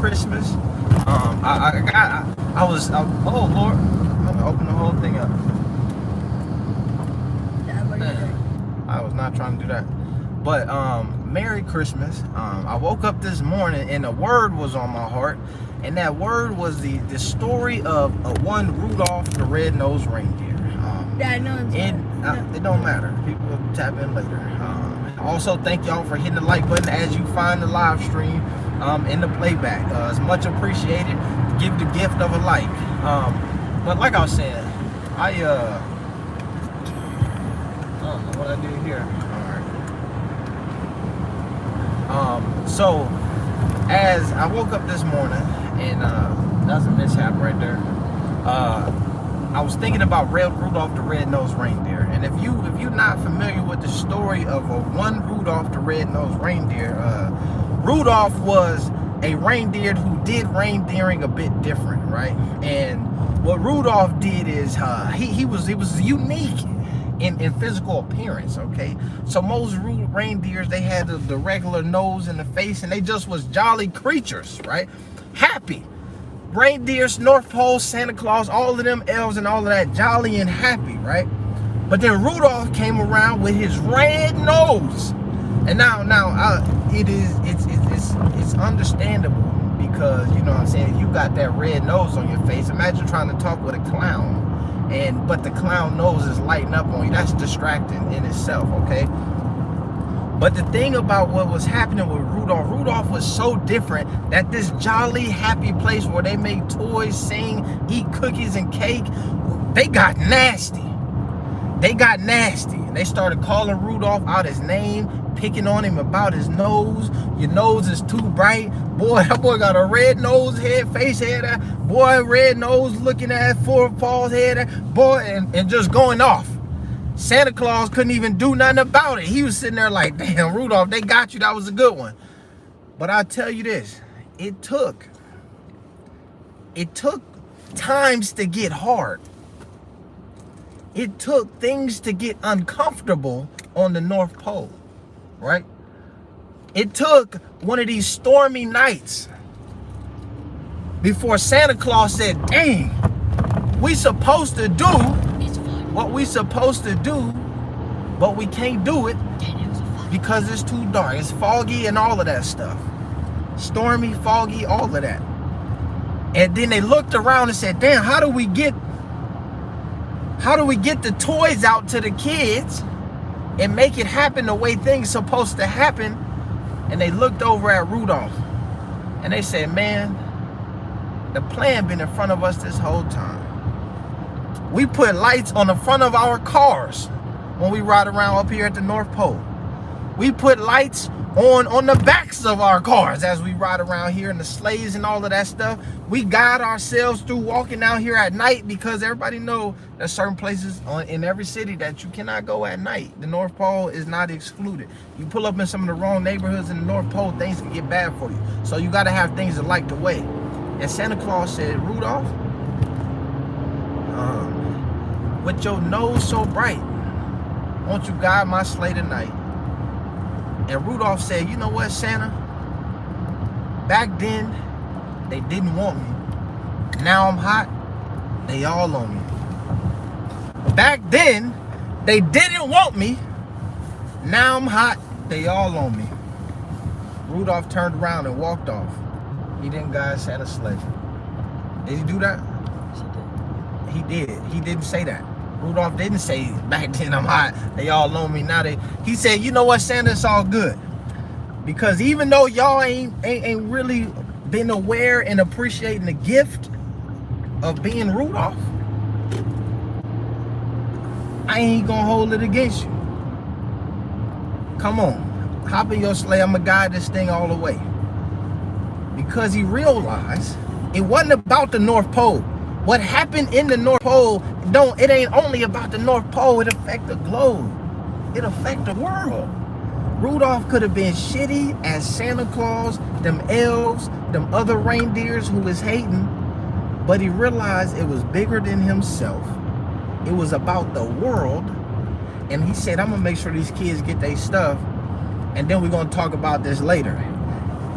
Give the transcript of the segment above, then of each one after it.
Christmas. Oh Lord, I'm gonna open the whole thing up. I was not trying to do that. But Merry Christmas. I woke up this morning and a word was on my heart, and that word was the story of one Rudolph the Red-Nosed Reindeer. It don't matter. People will tap in later. Also, thank y'all for hitting the like button as you find the live stream in the playback. It's much appreciated. Give the gift of a like. But like I was saying, I don't know what I did here. Alright. So as I woke up this morning, and that's a mishap right there. I was thinking about Rudolph the Red-Nosed Reindeer. And if you're not familiar with the story of one Rudolph the Red-Nosed Reindeer, Rudolph was a reindeer who did reindeering a bit different, right? And what Rudolph did is he was unique in physical appearance, okay? So most reindeers, they had the regular nose and the face, and they just was jolly creatures, right? Happy. Reindeers, North Pole, Santa Claus, all of them elves and all of that, jolly and happy, right? But then Rudolph came around with his red nose, and now it's understandable, because you know what I'm saying, you got that red nose on your face. Imagine trying to talk with a clown, but the clown nose is lighting up on you. That's distracting in itself, okay? But the thing about what was happening with Rudolph was so different that this jolly, happy place where they make toys, sing, eat cookies and cake, they got nasty. They got nasty. And they started calling Rudolph out his name, picking on him about his nose. Your nose is too bright. Boy, that boy got a red nose, face head. Boy, red nose looking at false head. Boy, and just going off. Santa Claus couldn't even do nothing about it. He was sitting there like, damn, Rudolph, they got you. That was a good one. But I'll tell you this, it took times to get hard. It took things to get uncomfortable on the North Pole, right? It took one of these stormy nights before Santa Claus said, dang, we supposed to do what we supposed to do, but we can't do it because it's too dark. It's foggy and all of that stuff. Stormy, foggy, all of that. And then they looked around and said, damn, how do we get the toys out to the kids and make it happen the way things supposed to happen? And they looked over at Rudolph and they said, man, the plan been in front of us this whole time. We put lights on the front of our cars when we ride around up here at the North Pole. We put lights on the backs of our cars as we ride around here in the sleighs and all of that stuff. We guide ourselves through walking out here at night, because everybody know there's certain places in every city that you cannot go at night. The North Pole is not excluded. You pull up in some of the wrong neighborhoods in the North Pole, things can get bad for you. So you got to have things that light the way. And Santa Claus said, Rudolph, with your nose so bright, won't you guide my sleigh tonight? And Rudolph said, you know what, Santa? Back then, they didn't want me. Now I'm hot, they all on me. Back then, they didn't want me. Now I'm hot, they all on me. Rudolph turned around and walked off. He didn't guide Santa's sleigh. Did he do that? He did. He didn't say that. Rudolph didn't say, back then I'm hot, they all on me. Now he said, you know what, Santa, it's all good. Because even though y'all ain't really been aware and appreciating the gift of being Rudolph, I ain't gonna hold it against you. Come on, hop in your sleigh, I'm gonna guide this thing all the way. Because he realized it wasn't about the North Pole. What happened in the North Pole, it ain't only about the North Pole, it affect the globe. It affect the world. Rudolph could have been shitty as Santa Claus, them elves, them other reindeers who was hating, but he realized it was bigger than himself. It was about the world, and he said, I'm gonna make sure these kids get their stuff, and then we're gonna talk about this later.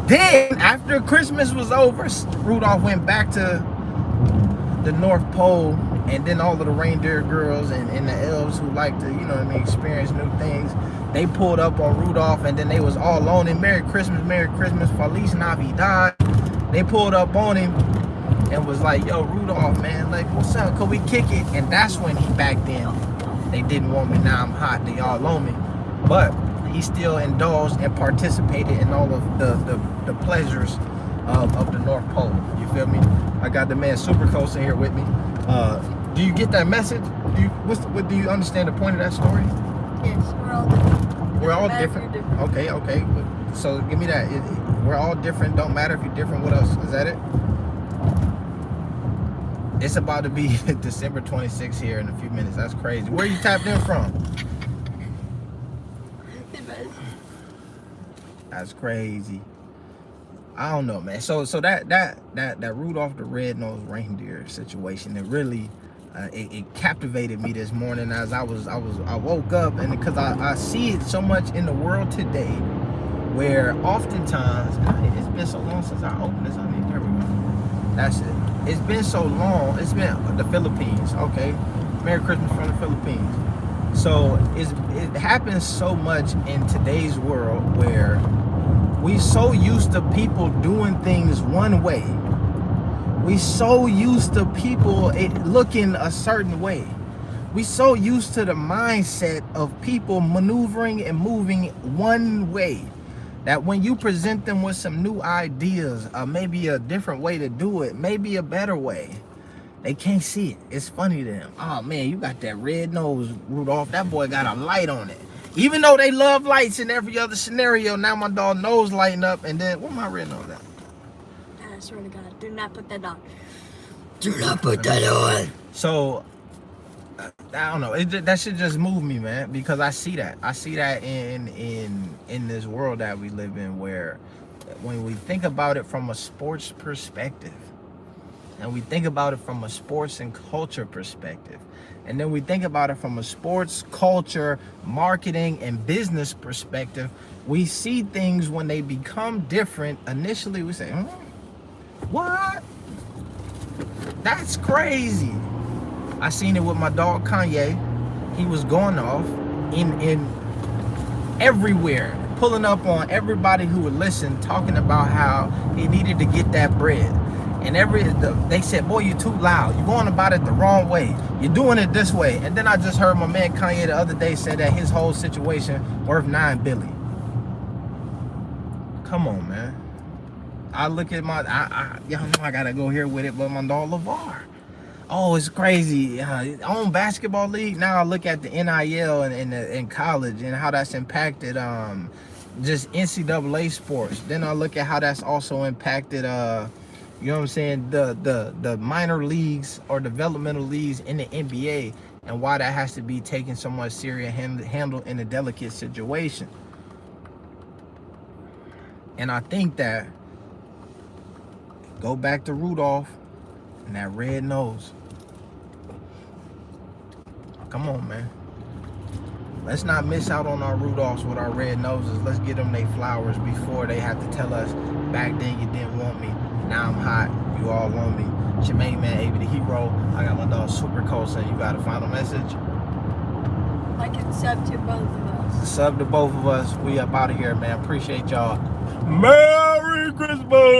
Then, after Christmas was over, Rudolph went back to the North Pole, and then all of the reindeer girls and the elves who like to, you know what I mean, experience new things, they pulled up on Rudolph, and then they was all on him. Merry Christmas, Feliz Navidad. They pulled up on him and was like, yo, Rudolph, man, like, what's up? Could we kick it? And that's when he backed in. They didn't want me, now I'm hot, they all on me. But he still indulged and participated in all of the pleasures of the North Pole. You feel me? I got the man Super Coast in here with me. Do you get that message? Do you understand the point of that story? Yes, we're all different. We're all different. Okay. So give me that. We're all different. Don't matter if you're different. What else? Is that it? It's about to be December 26th here in a few minutes. That's crazy. Where you tapped in from? That's crazy. I don't know, man. So that Rudolph the Red-Nosed Reindeer situation, it really it captivated me this morning as I woke up, and because I see it so much in the world today, where oftentimes it's been so long since I opened this. I mean, there we go. That's it. It's been so long. It's been the Philippines. Okay, Merry Christmas from the Philippines. So it happens so much in today's world where we so used to people doing things one way. We so used to people looking a certain way. We so used to the mindset of people maneuvering and moving one way, that when you present them with some new ideas, maybe a different way to do it, maybe a better way, they can't see it. It's funny to them. Oh man, you got that red nose, Rudolph. That boy got a light on it. Even though they love lights in every other scenario, now my dog nose lighting up, and then where my red nose at? I swear to God, do not put that on. Do not put that on. So I don't know. That should just move me, man, because I see that. I see that in this world that we live in, where when we think about it from a sports perspective, and we think about it from a sports and culture perspective, and then we think about it from a sports, culture, marketing, and business perspective, we see things when they become different. Initially, we say, what? That's crazy. I seen it with my dog Kanye. He was going off in everywhere, pulling up on everybody who would listen, talking about how he needed to get that bread. And they said, boy, you're too loud. You're going about it the wrong way. You're doing it this way. And then I just heard my man Kanye the other day say that his whole situation worth $9 billion. Come on, man. I look at y'all know I gotta go here with it, but my dog LeVar. Oh, it's crazy. On basketball league, now I look at the NIL and in college and how that's impacted just NCAA sports. Then I look at how that's also impacted you know what I'm saying, the minor leagues or developmental leagues in the NBA, and why that has to be taken somewhat serious, handled in a delicate situation. And I think that go back to Rudolph and that red nose. Come on, man. Let's not miss out on our Rudolphs with our red noses. Let's get them their flowers before they have to tell us, back then you didn't want me, now I'm hot, you all on me. It's your main man, Avy the Hero. I got my dog Super Coast, and you got a final message? Like and sub to both of us. Sub to both of us. We up out of here, man. Appreciate y'all. Merry Christmas!